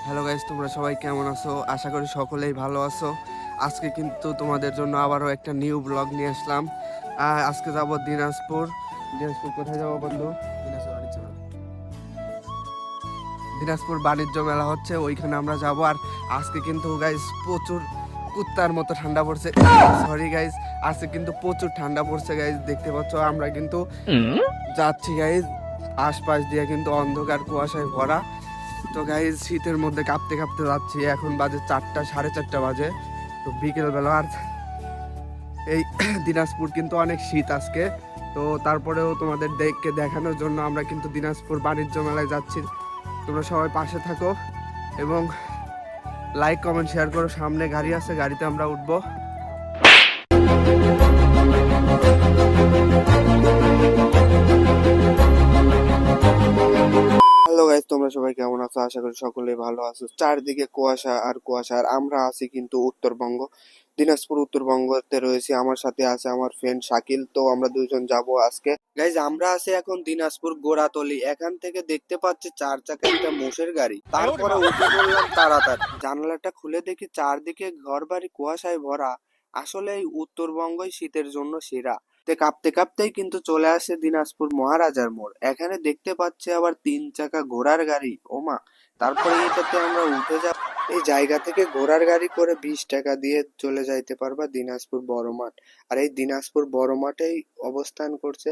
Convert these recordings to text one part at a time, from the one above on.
Hello guys, তোমরা সবাই কেমন আছো? আশা করি সকলেই ভালো আছো। আজকে কিন্তু তোমাদের জন্য আবারও একটা নিউ ব্লগ নিয়ে আসলাম। আজকে যাব দিনাজপুর। দিনাজপুর কোথায় যাবো বন্ধু? দিনাজপুর বাণিজ্য মেলা হচ্ছে, ওইখানে আমরা যাব। আর আজকে কিন্তু গাইস প্রচুর কুত্তার মতো ঠান্ডা পড়ছে। সরি গাইস, আজকে কিন্তু প্রচুর ঠান্ডা পড়ছে গাইস। দেখতে পাচ্ছ আমরা কিন্তু যাচ্ছি গাইস, আশপাশ দিয়ে কিন্তু অন্ধকার কুয়াশায় ভরা। তো গাইজ শীতের মধ্যে কাঁপতে কাঁপতে যাচ্ছি। এখন বাজে 4টা, 4:30 বাজে। তো বিকেলবেলা। আর এই দিনাজপুর কিন্তু অনেক শীত আজকে। তো তারপরেও তোমাদের দেখানোর জন্য আমরা কিন্তু দিনাজপুর বাণিজ্য মেলায় যাচ্ছি। তোমরা সবাই পাশে থাকো এবং লাইক কমেন্ট শেয়ার করো। সামনে গাড়ি আছে, গাড়িতে আমরা উঠবো। হ্যালো গাইস, তোমরা সবাই কেমন আছো? আশা করি সকলেই ভালো আছো। চারদিকে কুয়াশা আর কুয়াশা। আর আমরা আছি কিন্তু উত্তরবঙ্গ, দিনাজপুর উত্তরবঙ্গতে রয়েছি। আমার সাথে আছে আমার ফ্রেন্ড শাকিল। তো আমরা দুইজন যাব আজকে। গাইজ আমরা আছি এখন দিনাজপুর গোড়াতলি। এখান থেকে দেখতে পাচ্ছি 4 চাকা একটা মোষের গাড়ি। তারপরে উঠে পড়লাম তাড়াতাড়ি। জানালাটা খুলে দেখি চারদিকে ঘর বাড়ি কুয়াশায় ভরা। আসলে এই উত্তরবঙ্গই শীতের জন্য সেরা। কাঁপতে কাঁপতেই কিন্তু চলে আসে দিনাজপুর মহারাজার মোড়। এখানে দেখতে পাচ্ছি আবার 3 চাকা ঘোড়ার গাড়ি। ওমা! তারপরে এটাতে আমরা উঠে যাব। এই জায়গা থেকে ঘোড়ার গাড়ি করে 20 টাকা দিয়ে চলে যাইতে পারবা দিনাজপুর বড় মাঠ। আর এই দিনাজপুর বড় মাঠেই অবস্থান করছে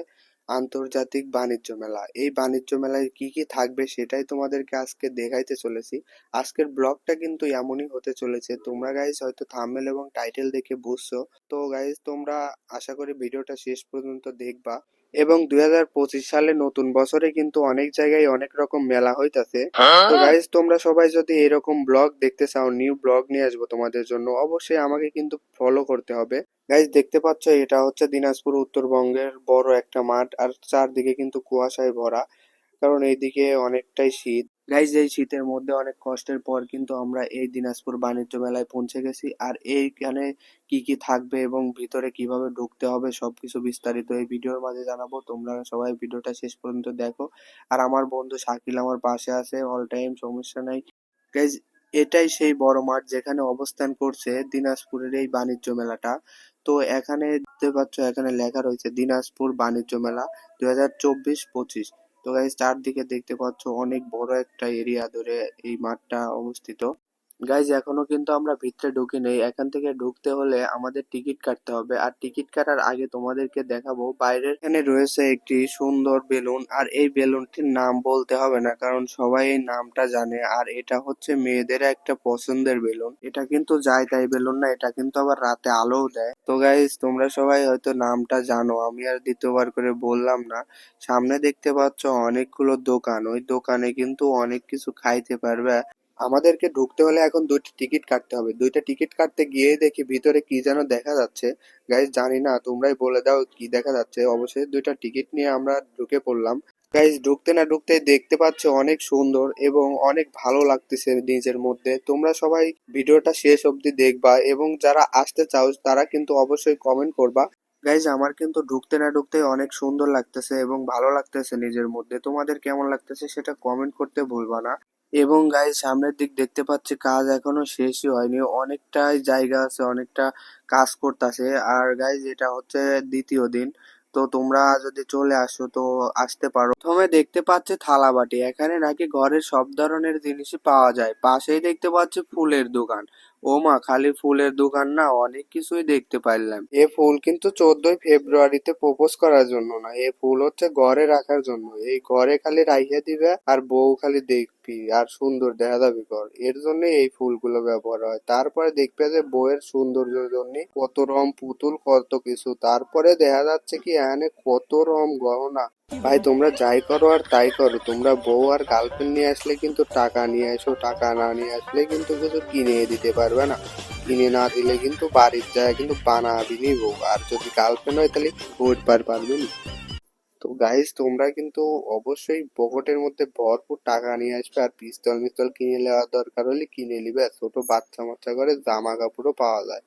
আন্তর্জাতিক বাণিজ্য মেলা। এই বাণিজ্য মেলায় কি কি থাকবে সেটাই তোমাদেরকে আজকে দেখাইতে চলেছি। আজকের ব্লগটা কিন্তু এমনই হতে চলেছে। তোমরা গাইস হয়তো থাম্বনেল এবং টাইটেল দেখে বুঝছো। তো গাইস তোমরা আশা করি ভিডিওটা শেষ পর্যন্ত দেখবা। এবং 2025 সালে নতুন বছরে কিন্তু অনেক জায়গায় অনেক রকম মেলা হইতাছে। তো গাইস তোমরা সবাই যদি এরকম ব্লগ দেখতে চাও, নিউ ব্লগ নিয়ে আসবো তোমাদের জন্য, অবশ্যই আমাকে কিন্তু ফলো করতে হবে। গাইস দেখতে পাচ্ছ এটা হচ্ছে দিনাজপুর উত্তরবঙ্গের বড় একটা মাঠ। আর চারদিকে কিন্তু কুয়াশায় ভরা, কারণ এইদিকে অনেকটাই শীত। গাইজ এই শীতের মধ্যে অনেক কষ্টের পর কিন্তু আমরা এই দিনাজপুর বাণিজ্য মেলায় পৌঁছে গেছি। আর এইখানে কি কি থাকবে এবং ভিতরে কিভাবে ঢুকতে হবে সবকিছু বিস্তারিত এই ভিডিওর মাঝে জানাবো। তোমরা সবাই ভিডিওটা শেষ পর্যন্ত দেখো। আর আমার বন্ধু শাকিল আমার পাশে আছে অল টাইম, সমস্যা নাই। গাইজ এটাই সেই বড় মাঠ যেখানে অবস্থান করছে দিনাজপুরের এই বাণিজ্য মেলাটা। তো এখানে দেখতে পাচ্ছ, এখানে লেখা রয়েছে দিনাজপুর বাণিজ্য মেলা 2024-25। তো গাইস চারদিকে দেখতে পাচ্ছ অনেক বড় একটা এরিয়া ধরে এই মাঠটা অবস্থিত। গাইজ এখনো কিন্তু আমরা ভিতরে ঢুকি নেই। এখান থেকে ঢুকতে হলে আমাদের টিকিট কাটতে হবে। আর টিকিট কাটার আগে তোমাদেরকে দেখাবো বাইরের এখানে রয়েছে একটি সুন্দর বেলুন। আর এই বেলুনটির নাম বলতে হবে না, কারণ সবাই এই নামটা জানে। আর এটা হচ্ছে মেয়েদের একটা পছন্দের বেলুন। এটা কিন্তু যায় তাই বেলুন না, এটা কিন্তু আবার রাতে আলোও দেয়। তো গাইজ তোমরা সবাই হয়তো নামটা জানো, আমি আর দ্বিতীয়বার করে বললাম না। সামনে দেখতে পাচ্ছ অনেকগুলো দোকান, ওই দোকানে কিন্তু অনেক কিছু খাইতে পারবে। আমাদেরকে ঢুকতে হলে এখন 2টি টিকিট কাটতে হবে। 2টা টিকিট কাটতে গিয়ে দেখি ভিতরে কি যেন দেখা যাচ্ছে। গাইজ জানি না, তোমরাই বলে দাও কি দেখা যাচ্ছে। অবশ্যই 2টা টিকিট নিয়ে আমরা ঢুকে পড়লাম। গাইজ ঢুকতে না ঢুকতেই দেখতে পাচ্ছ অনেক সুন্দর এবং অনেক ভালো লাগতেছে নিজের মধ্যে। তোমরা সবাই ভিডিওটা শেষ অবধি দেখবা এবং যারা আসতে চাও তারা কিন্তু অবশ্যই কমেন্ট করবা। গাইজ আমার কিন্তু ঢুকতে না ঢুকতেই অনেক সুন্দর লাগতেছে এবং ভালো লাগতেছে নিজের মধ্যে। তোমাদের কেমন লাগতেছে সেটা কমেন্ট করতে ভুলবা না। এবং গাইজ সামনের দিক দেখতে পাচ্ছি কাজ এখনো শেষই হয়নি, অনেকটাই জায়গা আছে, অনেকটা কাজ করতেছে। আর গাইজ এটা হচ্ছে দ্বিতীয় দিন। তো তোমরা যদি চলে আসো তো আসতে পারো। প্রথমে দেখতে পাচ্ছি থালা বাটি, এখানে নাকি ঘরের সব ধরনের জিনিসই পাওয়া যায়। পাশেই দেখতে পাচ্ছি ফুলের দোকান। ও মা, খালি ফুলের দোকান না, অনেক কিছুই দেখতে পাইলাম। এ ফুল কিন্তু 14ই ফেব্রুয়ারিতে প্রপোজ করার জন্য না, এ ফুল হচ্ছে ঘরে রাখার জন্য। এই ঘরে খালি রাইখে দিবে আর বউ খালি দেখবি আর সুন্দর দেখা যাবে ঘর, এর জন্য এই ফুলগুলো ব্যবহার হয়। তারপরে দেখবে যে বউয়ের সৌন্দর্যের জন্য কত রকম পুতুল, কত কিছু। তারপরে দেখা যাচ্ছে কি এখানে কত রকম গহনা। ভাই তোমরা যাই করো আর তাই করো, তোমরা বউ আর গার্লফ্রেন্ড নিয়ে আসলে কিন্তু টাকা নিয়ে এসো, টাকা না নিয়ে আসলে কিন্তু কিছু কিনে দিতে পারবে না। কিনে না দিলে কিন্তু বাড়ির যায় কিন্তু বানাবি নি বউ। আর যদি গার্লফ্রেন্ড হয় তাহলে উঠবার পারবে না। তো গাইস তোমরা কিন্তু অবশ্যই পকেটের মধ্যে ভরপুর টাকা নিয়ে আসবে। আর পিস্তল মিস্তল কিনে নেওয়ার দরকার হলে কিনে নিবে। ছোট বাচ্চা মাচ্চা করে জামা কাপড়ও পাওয়া যায়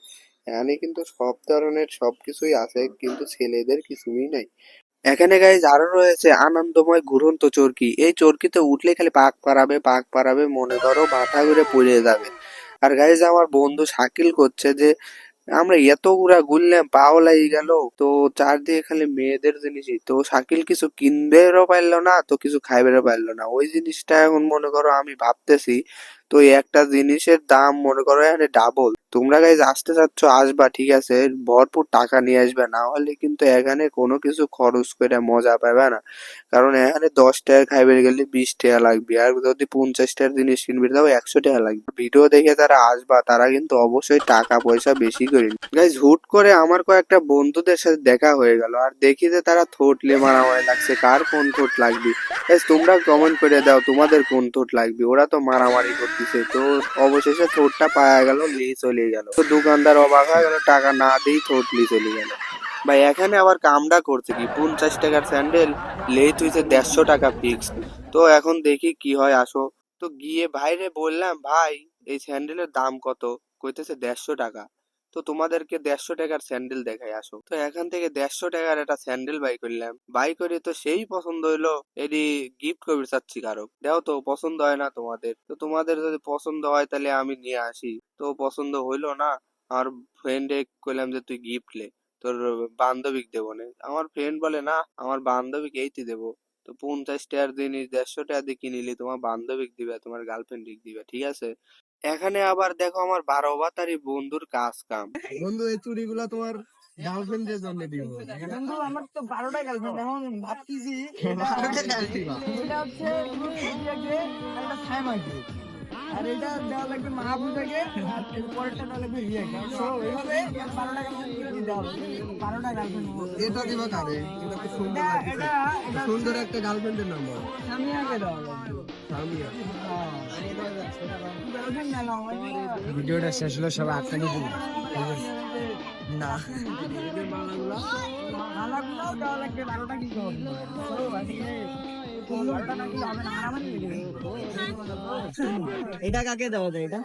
এখানে, কিন্তু সব ধরনের সবকিছুই আছে, কিন্তু ছেলেদের কিছুই নাই। এখানে গাইজ আরো রয়েছে আনন্দময় ঘুরন্ত চরকি। এই চরকিতে উঠলে খালি পাক পারাবে, মনে করো মাথা ঘুরে পড়ে যাবে। আর গাইজ আমার বন্ধু শাকিল করছে যে আমরা এত গুড়া ঘুরলাম পাও লাই গেল, তো চারদিকে খালি মেয়েদের জিনিসই, তো শাকিল কিছু কিনবেরও পারলো না, তো কিছু খাইবেরও পারলো না। ওই জিনিসটা এখন মনে করো আমি ভাবতেছি, তো এই একটা জিনিসের দাম মনে করো এখানে ডাবল। তোমরা গাইজ আসতে চাচ্ছ আসবা, ঠিক আছে, ভরপুর টাকা নিয়ে আসবে, না হলে কিন্তু এখানে কোনো কিছু খরচ করে মজা পাবে না। কারণ এখানে 10 টাকা খাইবে গেলে 20 টাকা লাগবে, আর যদি 50 টাকার জিনিস কিনবে তাও 100 টাকা লাগবে। ভিডিও দেখে যারা আসবা তারা কিন্তু অবশ্যই টাকা পয়সা বেশি করে। গাইজ হুট করে আমার কয়েকটা বন্ধুদের সাথে দেখা হয়ে গেল, আর দেখি যে তারা থোটলে মারামারি লাগছে, কার কোন থোট লাগবে। গাইজ তোমরা কমেন্ট করে দাও তোমাদের কোন থোট লাগবে, ওরা তো মারামারি করতেছে। তো অবশেষে থোটটা পাওয়া গেল, নিয়ে চলে গেল। তো দোকানদার অবাক হয়ে গেল, টাকা না দিয়েই থোট নিয়ে চলে গেল। ভাই এখানে আবার কামডা করছে কি, 50 টাকার স্যান্ডেল লেই তুইছে 150 টাকা ফিক্সড। তো এখন দেখি কি হয়, আসো। তো গিয়ে ভাইরে বললাম, ভাই এই স্যান্ডেলের দাম কত? কইতেছে 150 টাকা। তো তোমাদেরকে 150 টাকার স্যান্ডেল দেখাই, আসো। তো এখান থেকে 150 টাকার একটা স্যান্ডেল বাই করলাম, বাই করে তো সেই পছন্দ হইলো, এটি গিফট করতে চাচ্ছি কারো। দেখো তো পছন্দ হয় না তোমাদের, তো তোমাদের যদি পছন্দ হয় তাহলে আমি নিয়ে আসি। তো পছন্দ হইলো না, আমার ফ্রেন্ডে কইলাম যে তুই গিফট লে, তোর বান্ধবীকে দেবো না। আমার ফ্রেন্ড বলে না, আমার বান্ধবীকে এইতে দেবো। তো 50 টাকার জিনিস 150 টাকা দিয়ে কিনিলি, তোমার বান্ধবীকে দিবে, তোমার গার্লফ্রেন্ডকে দিবে, ঠিক আছে। এখানে আবার দেখো আমার 12 বাতারি বন্ধুর কাজ কাম। বন্ধু এই চুড়িগুলো তোমার গার্লফ্রেন্ডের জন্য দিব। বন্ধু আমার তো 12টা গার্লফ্রেন্ড, এখন ভাবতেছি এটা হচ্ছে তুমি রিয়াকে আর এটা সাইমাকে, আর এটা দেওয়া লাগবে মাহবুবাকে, আর এর পরেরটা দেওয়া লাগবে রিয়াকে। সো এইভাবে 12টা গার্লফ্রেন্ড দেওয়া হবে, 12টা গার্লফ্রেন্ড। এটা দিবা কারে? এটা তো সুন্দর লাগতেছে। এটা সুন্দর একটা গার্লফ্রেন্ডের নাম বল। সামিয়াকে দেওয়া লাগবে। সামিয়া। গার্লফ্রেন্ড না নাও ভিডিওটা শেষ হলো, সবাই আটকানি দিন। না মালাগুলাও দেওয়া লাগবে, 12টা কি হবে। এটা কাকে দেওয়া যায়? এটা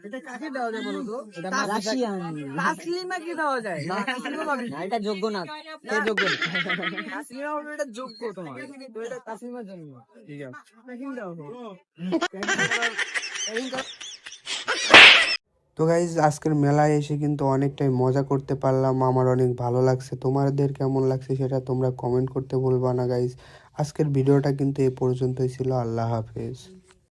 এটা কাকে দেওয়া যায় বলো তো? এটা তাসলিমাকে দেওয়া যায়। এটা যোগ্য না, কে যোগ্য না? তাসলিমা হবে, এটা যোগ্য তোমার, তো এটা তাসলিমার জন্য। ঠিক আছে। প্যাকিং দাও। তো গাইজ আজকের মেলায় এসে কিন্তু অনেকটাই মজা করতে পারলাম, আমার অনেক ভালো লাগছে। তোমাদের কেমন লাগছে সেটা তোমরা কমেন্ট করতে ভুলবা না গাইজ। আজকের ভিডিওটা কিন্তু এ পর্যন্তই ছিল। আল্লাহ হাফেজ।